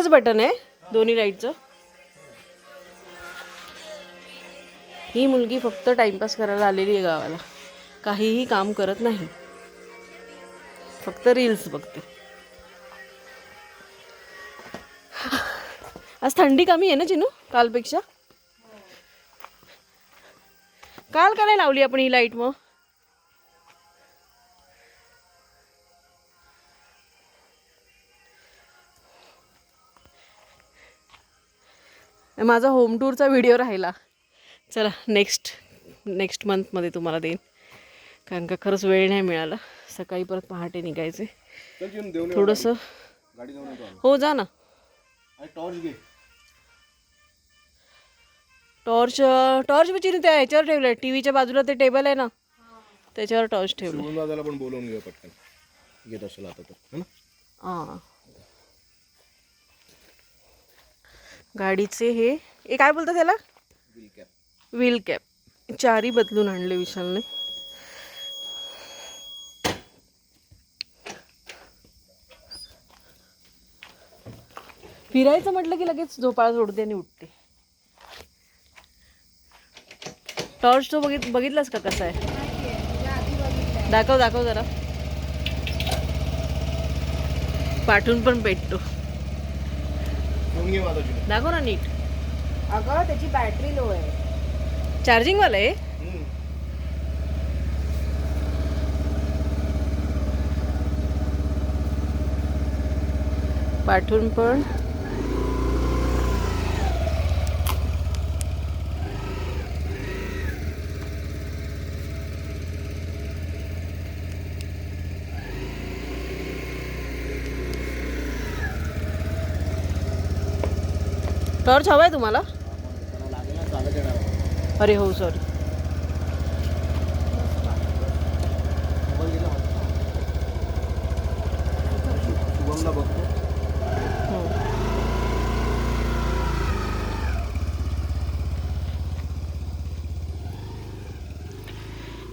एकच बटन आहे दोन्ही लाईटचं. ही मुलगी फक्त टाइमपास करायला आलेली आहे गावाला, काहीही काम करत नाही, फक्त रील्स बघते. आज थंडी कमी आहे ना चिनू कालपेक्षा? काल का नाही लावली आपण ही लाईट मग? माझा होम टूरचा व्हिडिओ राहिला. चला नेक्स्ट मंथमध्ये तुम्हाला देईन, कारण का खरंच वेळ नाही मिळाला. सकाळी परत पहाटे निघायचे थोडंसं. हो जा ना. टॉर्च बिचारी त्या ह्याच्यावर ठेवलंय, टीव्हीच्या बाजूला ते टेबल आहे ना त्याच्यावर टॉर्च ठेवलं. पण बोलवून घेऊ पटकन, घेत असेल आता तर. हां गाडीचे हे काय बोलतात त्याला, व्हील कॅप चारी बदलून आणले विशालने. फिरायचं म्हटलं की लगेच झोपाळा सोडते आणि उठते. टॉर्च तो बघितलास का कसा आहे? दाखव जरा. पाठून पण पेटतो. दाखव ना नीट. अगं त्याची बॅटरी लो आहे. चार्जिंग वाला आहे. पाठून पण टॉर्च हवाय तुम्हाला? अरे हो सॉरी.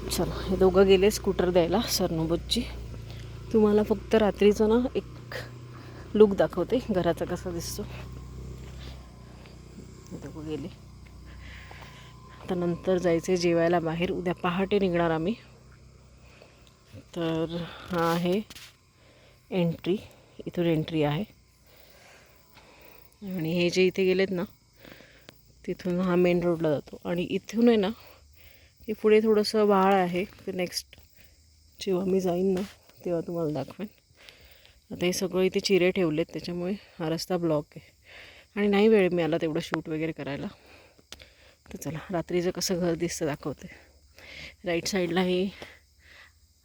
चला हे दोघं गेले स्कूटर द्यायला सरनोबतची. तुम्हाला फक्त रात्रीचं ना एक लुक दाखवते घराचा कसा दिसतो. हे दोघं गेले. आता नंतर जायचं जेवायला बाहेर. उद्या पहाटे निघणार आम्ही. तर हा आहे एंट्री, इथून एंट्री आहे. आणि हे जे इथे गेलेत ना तिथून हा मेन रोडला जातो. आणि इथून आहे ना हे पुढे थोडंसं वाळ आहे. ते नेक्स्ट जेव्हा मी जाईन ना तेव्हा तुम्हाला दाखवेन. आता हे सगळं इथे चिरे ठेवलेत त्याच्यामुळे हा रस्ता ब्लॉक आहे आणि नाही वेळ मिळाला तेवढं शूट वगैरे करायला. तर चला रात्रीचं कसं घर दिसतं दाखवते. राईट साईडला हे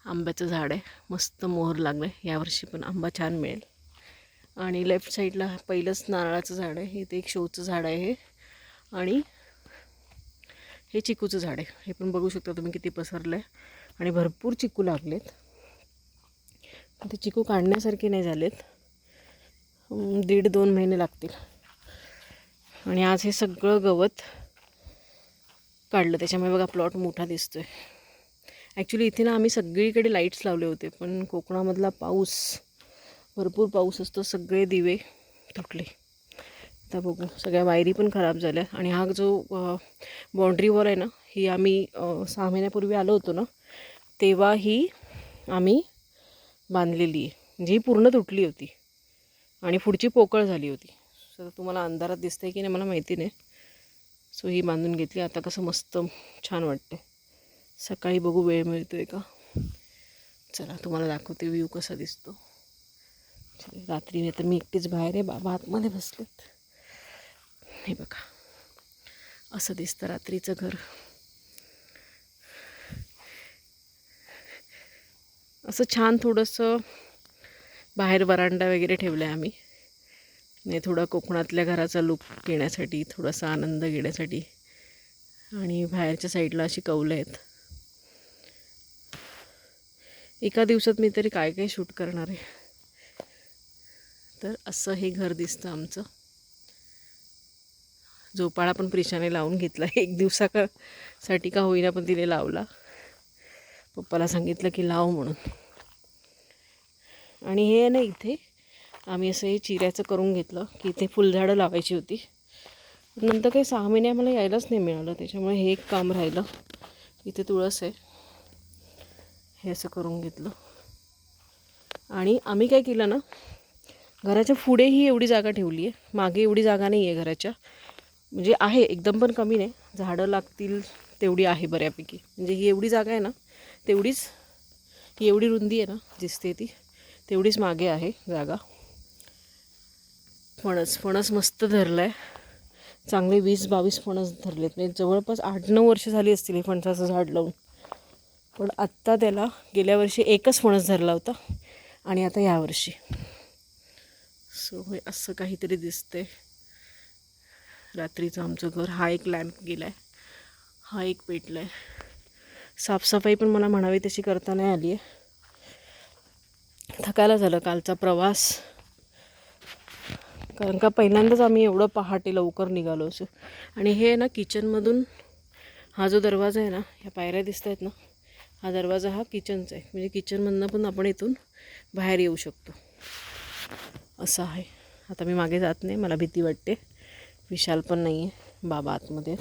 आंब्याचं झाड आहे, मस्त मोहर लागलं आहे यावर्षी, पण आंबा छान मिळेल. आणि लेफ्ट साईडला पहिलंच नारळाचं झाड आहे. इथे एक शोचं झाड आहे हे. आणि हे चिकूचं झाड आहे. हे पण बघू शकता तुम्ही किती पसरलं आहे. आणि भरपूर चिकू लागलेत. ते चिकू काढण्यासारखे नाही झालेत, 1.5-2 महिने लागतील. आणि आज हे सगळं गवत काढलं त्याच्यामुळे बघा प्लॉट मोठा दिसतो आहे. ॲक्च्युली इथे ना आम्ही सगळीकडे लाईट्स लावले होते, पण कोकणामधला पाऊस, भरपूर पाऊस असतो, सगळे दिवे तुटले. आता बघू, सगळ्या वायरी पण खराब झाल्या. आणि हा जो बाउंड्री वॉल आहे ना, ही आम्ही 6 महिन्यापूर्वी आलो होतो ना तेव्हा ही आम्ही बांधलेली आहे. म्हणजे ही पूर्ण तुटली होती आणि पुढची पोकळ झाली होती. सो तुम्हाला अंधारात दिसतंय की नाही मला माहिती नाही. सो ही बांधून घेतली. आता कसं मस्त छान वाटते. सकाळी बघू वेळ मिळतो आहे का. चला तुम्हाला दाखवते व्ह्यू कसा दिसतो. रात्री तर मी एकटीच बाहेर आहे, बाबा आतमध्ये बसलेत. हे बघा असं दिसतं रात्रीचं घर. असं छान थोडंसं बाहेर वरांडा वगैरे ठेवला आहे आम्ही, नाही थोडा कोकणातल्या घराचा लुक घेण्यासाठी, थोडासा आनंद घेण्यासाठी. आणि बाहेरच्या साईडला अशी कौलं आहेत. एका दिवसात मी तरी काय काय शूट करणार आहे. तर असं हे घर दिसतं आमचं. झोपाळा पण प्रिशाने लावून घेतला, एक दिवसासाठी का होईना पण तिने लावला. पप्पाला सांगितलं की लाव म्हणून. आणि हे ना इथे आम्ही असं हे चिऱ्याचं करून घेतलं की इथे फुलझाडं लावायची होती. नंतर काही 6 महिने आम्हाला यायलाच नाही मिळालं, त्याच्यामुळे हे एक काम राहिलं. इथे तुळस आहे, हे असं करून घेतलं. आणि आम्ही काय केलं ना, घराच्या पुढेही एवढी जागा ठेवली आहे, मागे एवढी जागा नाही आहे घराच्या, म्हणजे आहे एकदम पण कमी नाही, झाडं लागतील तेवढी आहे बऱ्यापैकी. म्हणजे ही एवढी जागा आहे ना तेवढीच, ही एवढी रुंदी आहे ना दिसते ती, तेवढीच मागे आहे जागा. फणस मस्त धरलं आहे, चांगले 20-22 फणस धरलेत. म्हणजे जवळपास 8-9 वर्ष झाली असतील हे फणसाचं झाड लावून. पण आत्ता त्याला गेल्या वर्षी एकच फणस धरला होता आणि आता यावर्षी. सो हे असं काहीतरी दिसतंय. रात्रीचं आमचं घर, हा एक लॅम्प गेला आहे, हा एक पेटला आहे. साफसफाई पण मला म्हणावी तशी करता नाही आली आहे, थकायला झालं कालचा प्रवास. कारण का पहिल्यांदाच आम्ही एवढं पहाटे लवकर निघालो असो. आणि हे ना किचनमधून हा जो दरवाजा आहे ना, ह्या पायऱ्या दिसत आहेत ना, हा दरवाजा हा किचनचा आहे. म्हणजे किचनमधनं पण आपण इथून बाहेर येऊ शकतो असं आहे. आता मी मागे जात नाही, मला भीती वाटते. विशाल पण नाही आहे, बाबा आतमध्ये.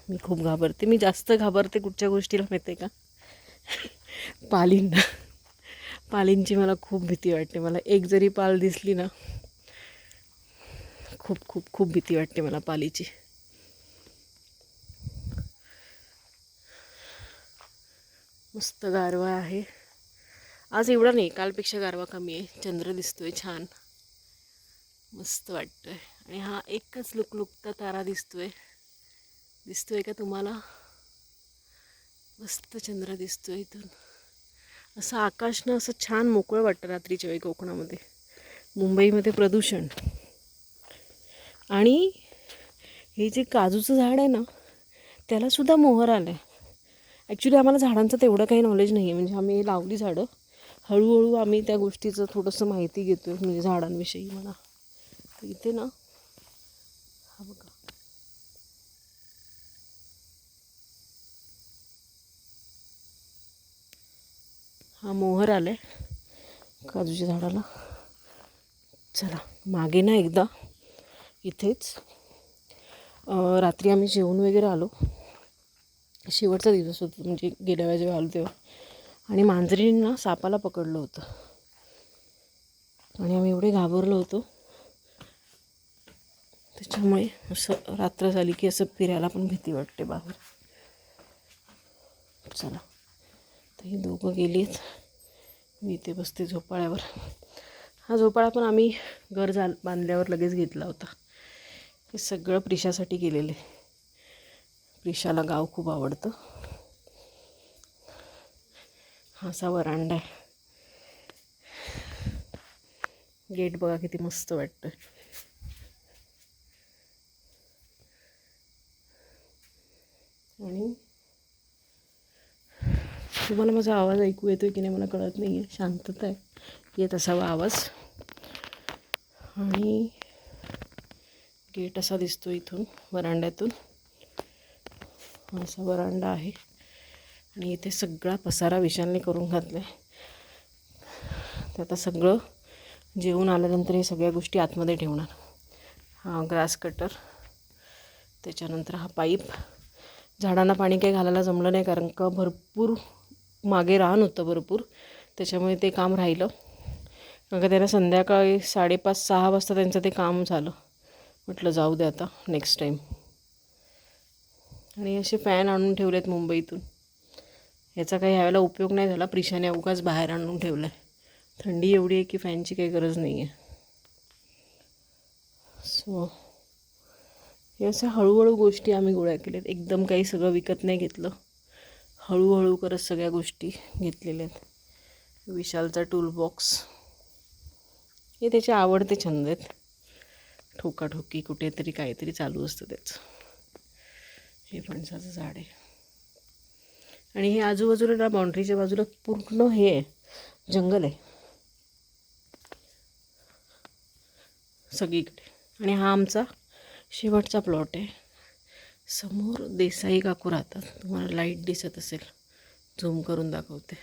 मी खूप घाबरते. मी जास्त घाबरते कुठच्या गोष्टीला माहिती आहे का? पालींना. पालींची मला खूप भीती वाटते. मला एक जरी पाल दिसली ना, खूप खूप खूप भीती वाटते मला पालीची. मस्त गारवा आहे आज, एवढा नाही, कालपेक्षा गारवा कमी आहे. चंद्र दिसतोय छान, मस्त वाटतंय. आणि हा एकच लुकलुकता तारा दिसतोय का तुम्हाला? मस्त चंद्र दिसतोय इथून. असं आकाश ना असं छान मोकळं वाटतं रात्रीच्या वेळी कोकणामध्ये. मुंबईमध्ये प्रदूषण. आणि हे जे काजूचं झाड आहे ना, त्यालासुद्धा मोहर आलं आहे. ॲक्च्युली आम्हाला झाडांचं तेवढं काही नॉलेज नाही आहे. म्हणजे आम्ही लावली झाडं, हळूहळू आम्ही त्या गोष्टीचं थोडंसं माहिती घेतो आहे, म्हणजे झाडांविषयी म्हणा. तर इथे ना हा बघा, हा मोहर आला आहे काजूच्या झाडाला. चला, मागे ना एकदा इथेच रात्री आम्ही जेवून वगैरे आलो, शेवटचा दिवस होता, म्हणजे गेल्या वेळेस जेव्हा आलो तेव्हा. आणि मांजरीने ना सापाला पकडलं होतं आणि आम्ही एवढे घाबरलो होतो. त्याच्यामुळे असं रात्र झाली की असं फिरायला पण भीती वाटते बाहेर. चला, तर ही दोघं गेलीत, मी इथे बसते झोपाळ्यावर. हा झोपाळा पण आम्ही घर बांधल्यावर लगेच घेतला होता. हे सगळं प्रिशासाठी केलेलं आहे. प्रिशाला गाव खूप आवडतं. हा असा वरांडा आहे. गेट बघा किती मस्त वाटतं. आणि तुम्हाला माझा आवाज ऐकू येतोय की नाही मला कळत नाही आहे. शांतता आहे, येत असावा आवाज. आणि गेट असा दिसतो इथून वरांड्यातून. असा वरांडा आहे आणि इथे सगळा पसारा विशालने करून घातला आहे. तर आता सगळं जेवून आल्यानंतर हे सगळ्या गोष्टी आतमध्ये ठेवणार. हा ग्रास कटर, त्याच्यानंतर हा पाईप. झाडांना पाणी काही घालायला जमलं नाही कारण का भरपूर मागे रान होतं भरपूर, त्याच्यामुळे ते काम राहिलं. कारण का त्यांना संध्याकाळी 5:30-6 वाजता त्यांचं ते काम झालं. म्हटलं जाऊ दे आता नेक्स्ट टाईम. आणि असे फॅन आणून ठेवलेत मुंबईतून. याचा काही ह्यावेळेला उपयोग नाही झाला, प्रिशाने अवघाच बाहेर आणून ठेवलं आहे. थंडी एवढी आहे की फॅनची काही गरज नाही आहे. सो हे अशा हळूहळू गोष्टी आम्ही गोळ्या केल्यात. एकदम काही सगळं विकत नाही घेतलं, हळूहळू करत सगळ्या गोष्टी घेतलेल्या आहेत. विशालचा टूलबॉक्स, हे त्याचे आवडते छंद आहेत. ठोकाठोकी कुठेतरी काहीतरी चालू असतं त्याचं. हे फणसाचं झाड आहे. आणि हे आजूबाजूला बाउंड्रीच्या बाजूला पूर्ण हे आहे, जंगल आहे सगळीकडे. आणि हा आमचा शेवटचा प्लॉट आहे. समोर देसाई काकू राहतात, तुम्हाला लाईट दिसत असेल, झूम करून दाखवते.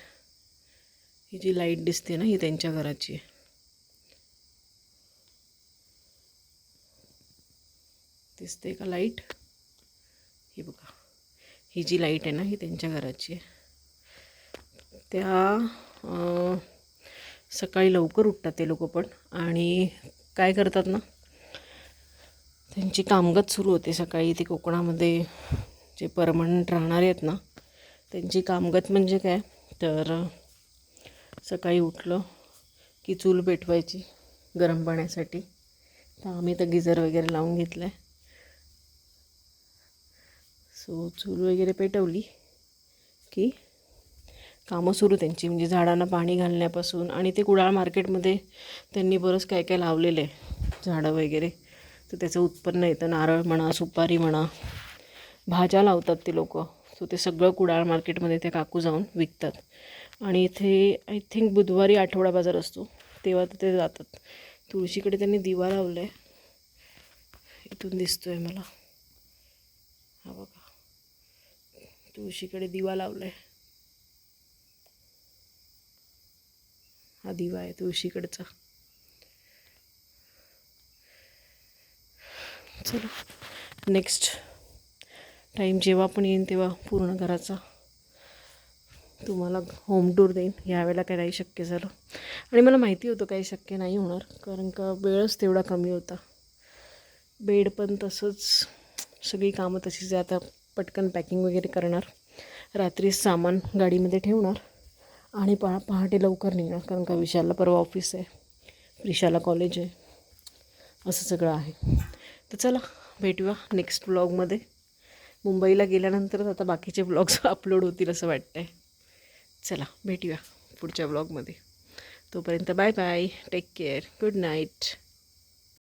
ही जी लाईट दिसते ना ही त्यांच्या घराची आहे. दिसते का लाईट? ही बघा, ही जी लाईट आहे ना ही त्यांच्या घराची आहे. त्या सकाळी लवकर उठतात ते लोक पण, आणि काय करतात ना, त्यांची कामगत सुरू होते सकाळी. ते कोकणामध्ये जे परमनंट राहणारे आहेत ना त्यांची कामगत म्हणजे काय तर सकाळी उठलं की चूल पेटवायची गरम पाण्यासाठी. तर आम्ही तर गिझर वगैरे लावून घेतलं आहे. सो चूल वगैरे पेटवली की कामं सुरू त्यांची, म्हणजे झाडांना पाणी घालण्यापासून. आणि ते कुडाळ मार्केटमध्ये त्यांनी बरंच काय काय लावलेलं आहे झाडं वगैरे, तर त्याचं उत्पन्न येतं. नारळ म्हणा, सुपारी म्हणा, भाज्या लावतात ते लोक. सो ते सगळं कुडाळ मार्केटमध्ये त्या काकू जाऊन विकतात. आणि इथे आय थिंक बुधवारी आठवडा बाजार असतो तेव्हा ते जातात. तुळशीकडे त्यांनी दिवा लावला आहे, इथून दिसतोय मला. हा बघा, तुळशीकडे दिवा लावला आहे. हा दिवा आहे तुळशीकडचा. चला, नेक्स्ट टाईम जेव्हा पण येईन तेव्हा पूर्ण घराचा तुम्हाला होम टूर देईन. यावेळेला काय नाही शक्य झालं, आणि मला माहिती होतं काही शक्य नाही होणार, कारण का वेळच तेवढा कमी होता. बेड पण तसंच, सगळी कामं तशीच आहे. आता पटकन पॅकिंग वगैरे करणार, रात्री सामान गाडीमध्ये ठेवणार आणि पहाटे लवकर निघणार, कारण का विशालला परवा ऑफिस आहे, प्रिशाला कॉलेज आहे, असं सगळं आहे. तर चला, भेटूया नेक्स्ट व्लॉगमध्ये. मुंबईला गेल्यानंतरच आता बाकीचे व्लॉग्स अपलोड होतील असं वाटतं आहे. चला, भेटूया पुढच्या व्लॉगमध्ये. तोपर्यंत bye bye, take care, good night.